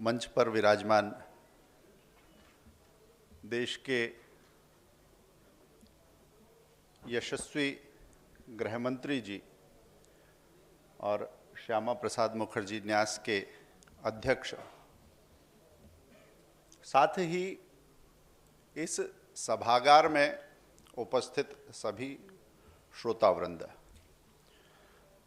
मंच पर विराजमान देश के यशस्वी गृह मंत्री जी और श्यामा प्रसाद मुखर्जी न्यास के अध्यक्ष, साथ ही इस सभागार में उपस्थित सभी श्रोतावृंद,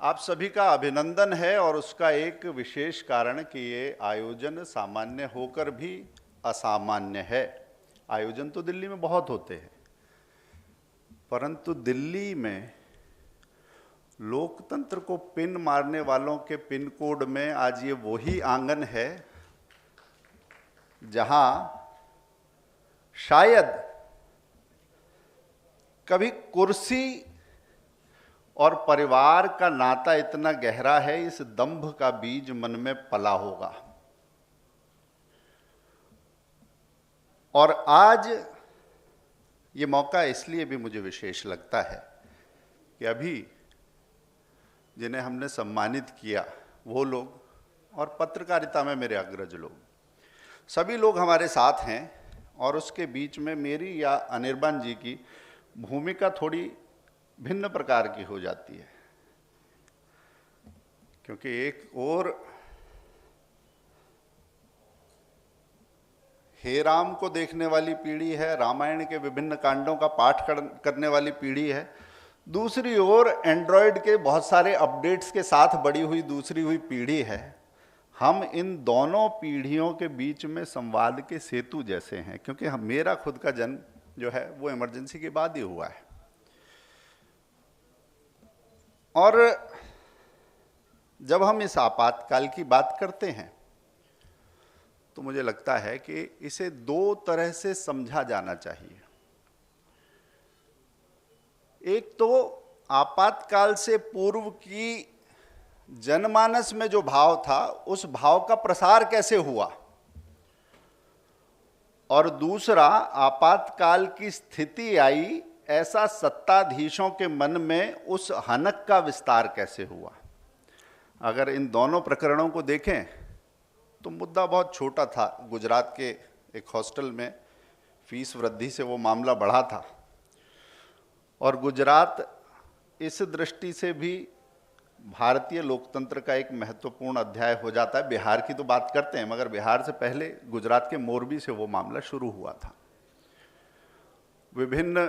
आप सभी का अभिनंदन है। और उसका एक विशेष कारण कि ये आयोजन सामान्य होकर भी असामान्य है। आयोजन तो दिल्ली में बहुत होते हैं, परंतु दिल्ली में लोकतंत्र को पिन मारने वालों के पिन कोड में आज ये वही आंगन है जहां शायद कभी कुर्सी और परिवार का नाता इतना गहरा है, इस दंभ का बीज मन में पला होगा। और आज ये मौका इसलिए भी मुझे विशेष लगता है कि अभी जिन्हें हमने सम्मानित किया वो लोग और पत्रकारिता में मेरे अग्रज लोग, सभी लोग हमारे साथ हैं। और उसके बीच में मेरी या अनिर्बान जी की भूमिका थोड़ी भिन्न प्रकार की हो जाती है, क्योंकि एक और हे राम को देखने वाली पीढ़ी है, रामायण के विभिन्न कांडों का पाठ करने वाली पीढ़ी है, दूसरी ओर एंड्रॉयड के बहुत सारे अपडेट्स के साथ बड़ी हुई दूसरी हुई पीढ़ी है। हम इन दोनों पीढ़ियों के बीच में संवाद के सेतु जैसे हैं, क्योंकि मेरा खुद का जन्म जो है वो इमरजेंसी के बाद ही हुआ है। और जब हम इस आपातकाल की बात करते हैं तो मुझे लगता है कि इसे दो तरह से समझा जाना चाहिए। एक तो आपातकाल से पूर्व की जनमानस में जो भाव था उस भाव का प्रसार कैसे हुआ, और दूसरा आपातकाल की स्थिति आई ऐसा सत्ताधीशों के मन में उस हनक का विस्तार कैसे हुआ। अगर इन दोनों प्रकरणों को देखें तो मुद्दा बहुत छोटा था। गुजरात के एक हॉस्टल में फीस वृद्धि से वो मामला बढ़ा था, और गुजरात इस दृष्टि से भी भारतीय लोकतंत्र का एक महत्वपूर्ण अध्याय हो जाता है। बिहार की तो बात करते हैं, मगर बिहार से पहले गुजरात के मोरबी से वो मामला शुरू हुआ था। विभिन्न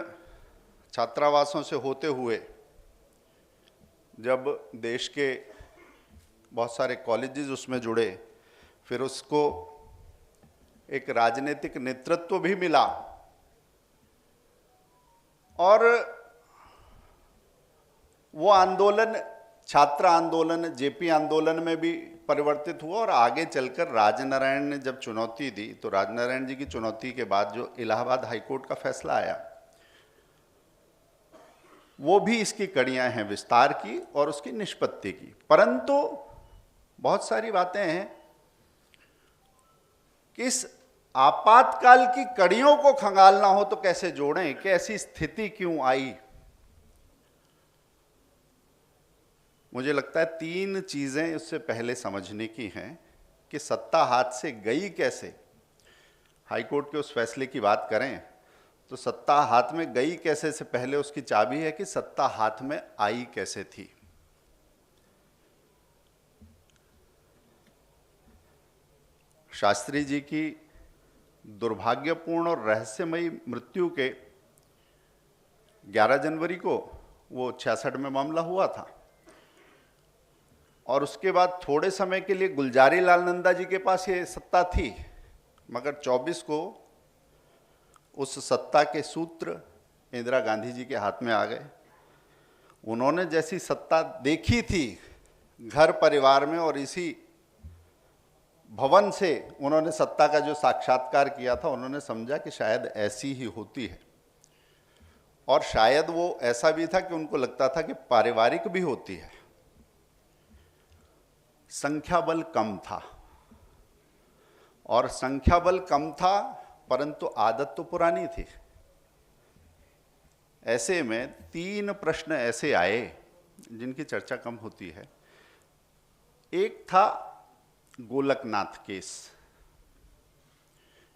छात्रावासों से होते हुए जब देश के बहुत सारे कॉलेजेस उसमें जुड़े, फिर उसको एक राजनीतिक नेतृत्व भी मिला, और वो आंदोलन छात्र आंदोलन जेपी आंदोलन में भी परिवर्तित हुआ। और आगे चलकर राजनारायण ने जब चुनौती दी तो राजनारायण जी की चुनौती के बाद जो इलाहाबाद हाईकोर्ट का फैसला आया वो भी इसकी कड़ियां हैं विस्तार की और उसकी निष्पत्ति की। परंतु बहुत सारी बातें हैं कि इस आपातकाल की कड़ियों को खंगालना हो तो कैसे जोड़ें, कि ऐसी स्थिति क्यों आई। मुझे लगता है तीन चीजें उससे पहले समझने की हैं कि सत्ता हाथ से गई कैसे। हाईकोर्ट के उस फैसले की बात करें तो सत्ता हाथ में गई कैसे से पहले उसकी चाबी है कि सत्ता हाथ में आई कैसे थी। शास्त्री जी की दुर्भाग्यपूर्ण और रहस्यमयी मृत्यु के 11 जनवरी को वो 66 में मामला हुआ था, और उसके बाद थोड़े समय के लिए गुलजारी लाल नंदा जी के पास ये सत्ता थी, मगर 24 को उस सत्ता के सूत्र इंदिरा गांधी जी के हाथ में आ गए। उन्होंने जैसी सत्ता देखी थी घर परिवार में, और इसी भवन से उन्होंने सत्ता का जो साक्षात्कार किया था, उन्होंने समझा कि शायद ऐसी ही होती है। और शायद वो ऐसा भी था कि उनको लगता था कि पारिवारिक भी होती है। संख्या बल कम था, और संख्या बल कम था परंतु आदत तो पुरानी थी। ऐसे में तीन प्रश्न ऐसे आए जिनकी चर्चा कम होती है। एक था गोलकनाथ केस,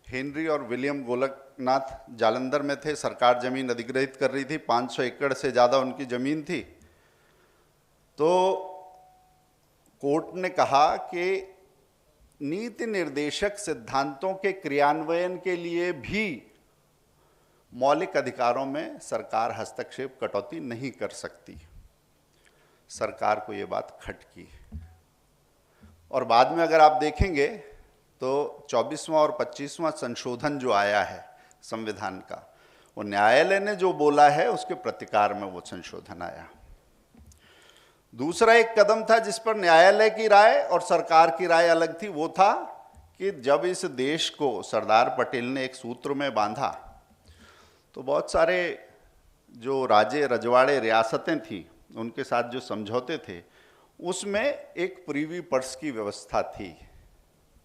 हेनरी और विलियम गोलकनाथ जालंधर में थे। सरकार जमीन अधिग्रहित कर रही थी, 500 एकड़ से ज़्यादा उनकी ज़मीन थी। तो कोर्ट ने कहा कि नीति निर्देशक सिद्धांतों के क्रियान्वयन के लिए भी मौलिक अधिकारों में सरकार हस्तक्षेप, कटौती नहीं कर सकती। सरकार को ये बात खटकी। और बाद में अगर आप देखेंगे तो 24वां और 25वां संशोधन जो आया है संविधान का, वो न्यायालय ने जो बोला है उसके प्रतिकार में वो संशोधन आया। दूसरा एक कदम था जिस पर न्यायालय की राय और सरकार की राय अलग थी, वो था कि जब इस देश को सरदार पटेल ने एक सूत्र में बांधा तो बहुत सारे जो राजे रजवाड़े रियासतें थी उनके साथ जो समझौते थे उसमें एक प्रीवी पर्स की व्यवस्था थी।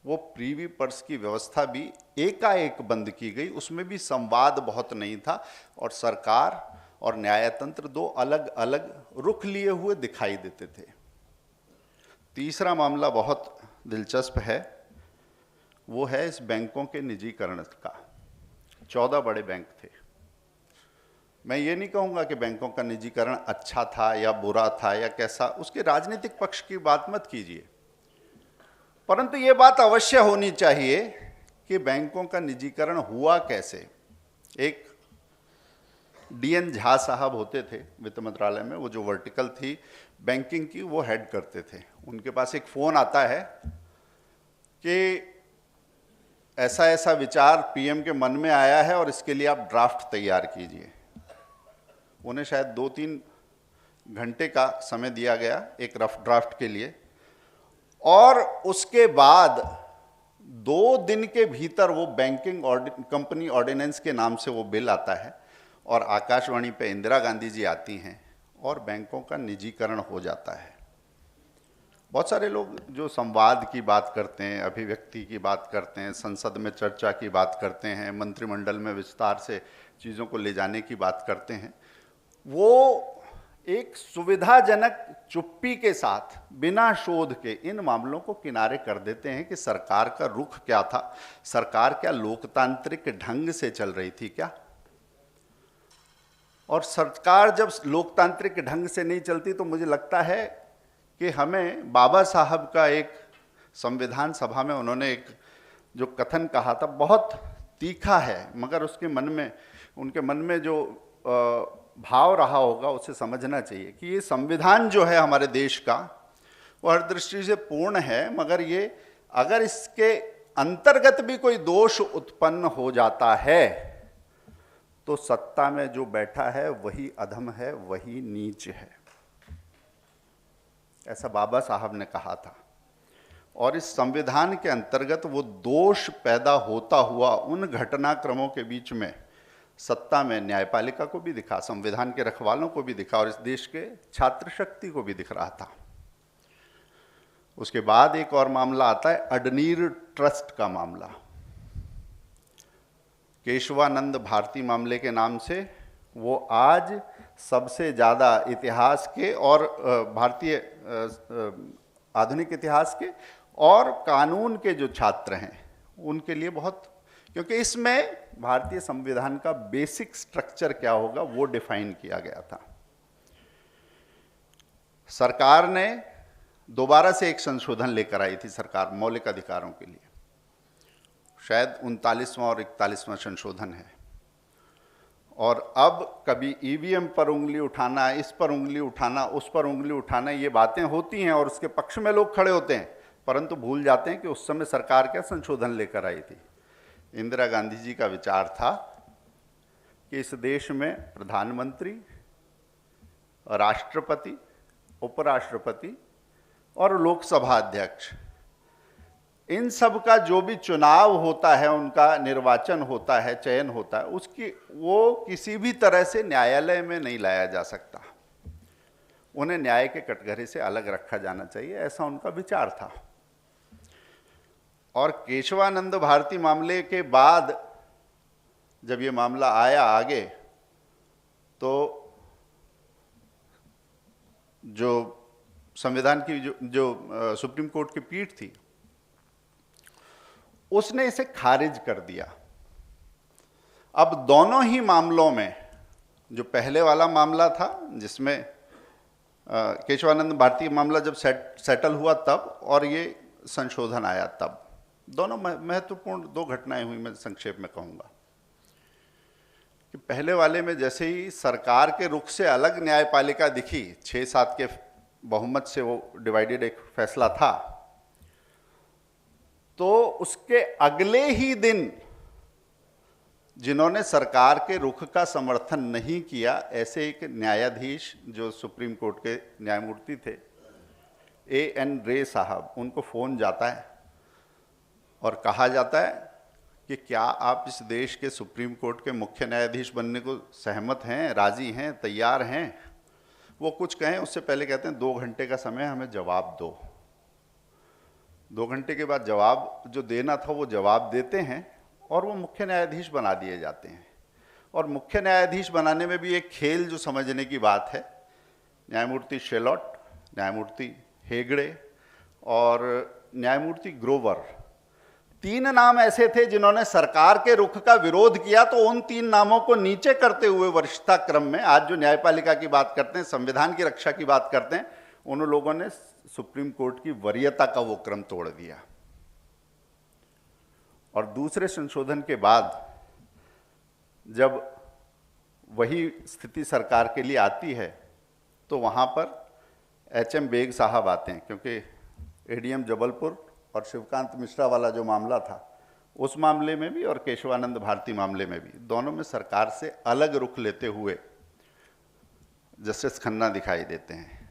वो प्रीवी पर्स की व्यवस्था भी एकाएक बंद की गई, उसमें भी संवाद बहुत नहीं था और सरकार और न्यायतंत्र दो अलग अलग रुख लिए हुए दिखाई देते थे। तीसरा मामला बहुत दिलचस्प है, वो है इस बैंकों के निजीकरण का। 14 बड़े बैंक थे। मैं ये नहीं कहूँगा कि बैंकों का निजीकरण अच्छा था या बुरा था या कैसा, उसके राजनीतिक पक्ष की बात मत कीजिए, परंतु ये बात अवश्य होनी चाहिए कि बैंकों का निजीकरण हुआ कैसे। एक डीएन झा साहब होते थे वित्त मंत्रालय में, वो जो वर्टिकल थी बैंकिंग की वो हेड करते थे। उनके पास एक फ़ोन आता है कि ऐसा ऐसा विचार पीएम के मन में आया है और इसके लिए आप ड्राफ्ट तैयार कीजिए। उन्हें शायद 2-3 घंटे का समय दिया गया एक रफ ड्राफ्ट के लिए, और उसके बाद 2 दिन के भीतर वो बैंकिंग कंपनी ऑर्डिनेंस के नाम से वो बिल आता है और आकाशवाणी पे इंदिरा गांधी जी आती हैं और बैंकों का निजीकरण हो जाता है। बहुत सारे लोग जो संवाद की बात करते हैं, अभिव्यक्ति की बात करते हैं, संसद में चर्चा की बात करते हैं, मंत्रिमंडल में विस्तार से चीज़ों को ले जाने की बात करते हैं, वो एक सुविधाजनक चुप्पी के साथ बिना शोध के इन मामलों को किनारे कर देते हैं कि सरकार का रुख क्या था, सरकार क्या लोकतांत्रिक ढंग से चल रही थी क्या। और सरकार जब लोकतांत्रिक ढंग से नहीं चलती तो मुझे लगता है कि हमें बाबा साहब का एक संविधान सभा में उन्होंने एक जो कथन कहा था बहुत तीखा है, मगर उसके मन में, उनके मन में जो भाव रहा होगा उसे समझना चाहिए कि ये संविधान जो है हमारे देश का वो हर दृष्टि से पूर्ण है, मगर ये अगर इसके अंतर्गत भी कोई दोष उत्पन्न हो जाता है तो सत्ता में जो बैठा है वही अधम है, वही नीच है, ऐसा बाबा साहब ने कहा था। और इस संविधान के अंतर्गत वो दोष पैदा होता हुआ उन घटनाक्रमों के बीच में सत्ता में न्यायपालिका को भी दिखा, संविधान के रखवालों को भी दिखा और इस देश के छात्र शक्ति को भी दिख रहा था। उसके बाद एक और मामला आता है अडनीर ट्रस्ट का मामला। केशवानंद भारती मामले के नाम से वो आज सबसे ज़्यादा इतिहास के और भारतीय आधुनिक इतिहास के और कानून के जो छात्र हैं उनके लिए बहुत, क्योंकि इसमें भारतीय संविधान का बेसिक स्ट्रक्चर क्या होगा वो डिफाइन किया गया था। सरकार ने दोबारा से एक संशोधन लेकर आई थी सरकार मौलिक अधिकारों के लिए, शायद 39वां और 41वां संशोधन है। और अब कभी ईवीएम पर उंगली उठाना, इस पर उंगली उठाना, उस पर उंगली उठाना, ये बातें होती हैं और उसके पक्ष में लोग खड़े होते हैं, परंतु भूल जाते हैं कि उस समय सरकार क्या संशोधन लेकर आई थी। इंदिरा गांधी जी का विचार था कि इस देश में प्रधानमंत्री, राष्ट्रपति, उपराष्ट्रपति और लोकसभा अध्यक्ष, इन सब का जो भी चुनाव होता है, उनका निर्वाचन होता है, चयन होता है, उसकी वो किसी भी तरह से न्यायालय में नहीं लाया जा सकता। उन्हें न्याय के कटघरे से अलग रखा जाना चाहिए, ऐसा उनका विचार था। और केशवानंद भारती मामले के बाद जब ये मामला आया आगे, तो जो संविधान की जो सुप्रीम कोर्ट की पीठ थी, उसने इसे खारिज कर दिया। अब दोनों ही मामलों में, जो पहले वाला मामला था जिसमें केशवानंद भारती मामला जब सेटल हुआ तब, और ये संशोधन आया तब, दोनों महत्वपूर्ण दो घटनाएं हुई। मैं संक्षेप में कहूंगा कि पहले वाले में जैसे ही सरकार के रुख से अलग न्यायपालिका दिखी, 6-7 के बहुमत से वो डिवाइडेड एक फैसला था, तो उसके अगले ही दिन जिन्होंने सरकार के रुख का समर्थन नहीं किया, ऐसे एक न्यायाधीश जो सुप्रीम कोर्ट के न्यायमूर्ति थे, A.N. रे साहब, उनको फोन जाता है और कहा जाता है कि क्या आप इस देश के सुप्रीम कोर्ट के मुख्य न्यायाधीश बनने को सहमत हैं, राजी हैं, तैयार हैं? वो कुछ कहें उससे पहले कहते हैं 2 घंटे का समय, हमें जवाब दो। 2 घंटे के बाद जवाब जो देना था वो जवाब देते हैं और वो मुख्य न्यायाधीश बना दिए जाते हैं। और मुख्य न्यायाधीश बनाने में भी एक खेल जो समझने की बात है, न्यायमूर्ति शेलॉट, न्यायमूर्ति हेगड़े और न्यायमूर्ति ग्रोवर, 3 नाम ऐसे थे जिन्होंने सरकार के रुख का विरोध किया। तो उन 3 नामों को नीचे करते हुए वरिष्ठता क्रम में आज जो न्यायपालिका की बात करते हैं, संविधान की रक्षा की बात करते हैं, उन लोगों ने सुप्रीम कोर्ट की वरीयता का वो क्रम तोड़ दिया। और दूसरे संशोधन के बाद जब वही स्थिति सरकार के लिए आती है तो वहाँ पर H.M. बेग साहब आते हैं, क्योंकि ADM जबलपुर और शिवकांत मिश्रा वाला जो मामला था, उस मामले में भी और केशवानंद भारती मामले में भी, दोनों में सरकार से अलग रुख लेते हुए जस्टिस खन्ना दिखाई देते हैं।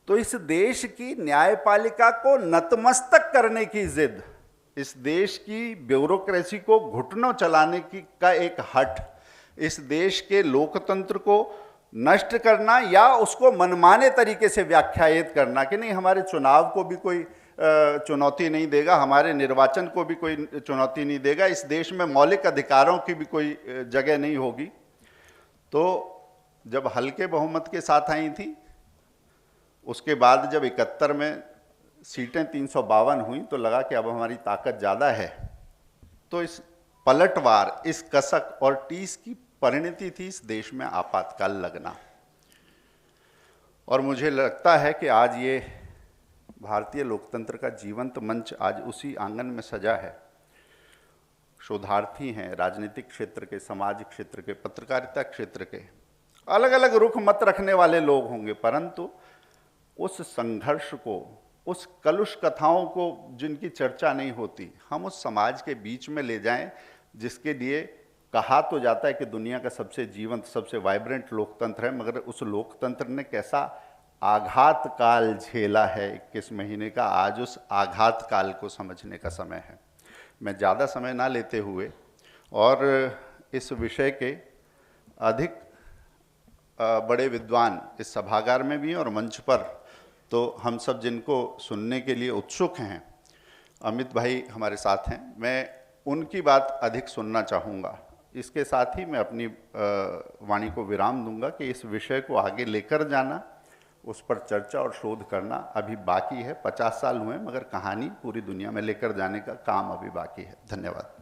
तो इस देश की न्यायपालिका को नतमस्तक करने की जिद, इस देश की ब्यूरोक्रेसी को घुटनों चलाने की का एक हठ, इस देश के लोकतंत्र को नष्ट करना या उसको मनमाने तरीके से व्याख्यायित करना कि नहीं हमारे चुनाव को भी कोई चुनौती नहीं देगा, हमारे निर्वाचन को भी कोई चुनौती नहीं देगा, इस देश में मौलिक अधिकारों की भी कोई जगह नहीं होगी। तो जब हल्के बहुमत के साथ आई थी, उसके बाद जब 71 में सीटें 352 हुई तो लगा कि अब हमारी ताकत ज़्यादा है। तो इस पलटवार, इस कसक और टीस की परिणति थी इस देश में आपातकाल लगना। और मुझे लगता है कि आज ये भारतीय लोकतंत्र का जीवंत मंच आज उसी आंगन में सजा है। शोधार्थी हैं, राजनीतिक क्षेत्र के, समाज क्षेत्र के, पत्रकारिता क्षेत्र के, अलग अलग रुख मत रखने वाले लोग होंगे, परंतु उस संघर्ष को, उस कलुष कथाओं को जिनकी चर्चा नहीं होती, हम उस समाज के बीच में ले जाएं जिसके लिए कहा तो जाता है कि दुनिया का सबसे जीवंत, सबसे वाइब्रेंट लोकतंत्र है, मगर उस लोकतंत्र ने कैसा आघात काल झेला है 21 महीने का, आज उस आघात काल को समझने का समय है। मैं ज़्यादा समय ना लेते हुए और इस विषय के अधिक बड़े विद्वान इस सभागार में भी हैं और मंच पर, तो हम सब जिनको सुनने के लिए उत्सुक हैं, अमित भाई हमारे साथ हैं, मैं उनकी बात अधिक सुनना चाहूँगा। इसके साथ ही मैं अपनी वाणी को विराम दूंगा कि इस विषय को आगे लेकर जाना, उस पर चर्चा और शोध करना अभी बाकी है। 50 साल हुए मगर कहानी पूरी दुनिया में लेकर जाने का काम अभी बाकी है। धन्यवाद।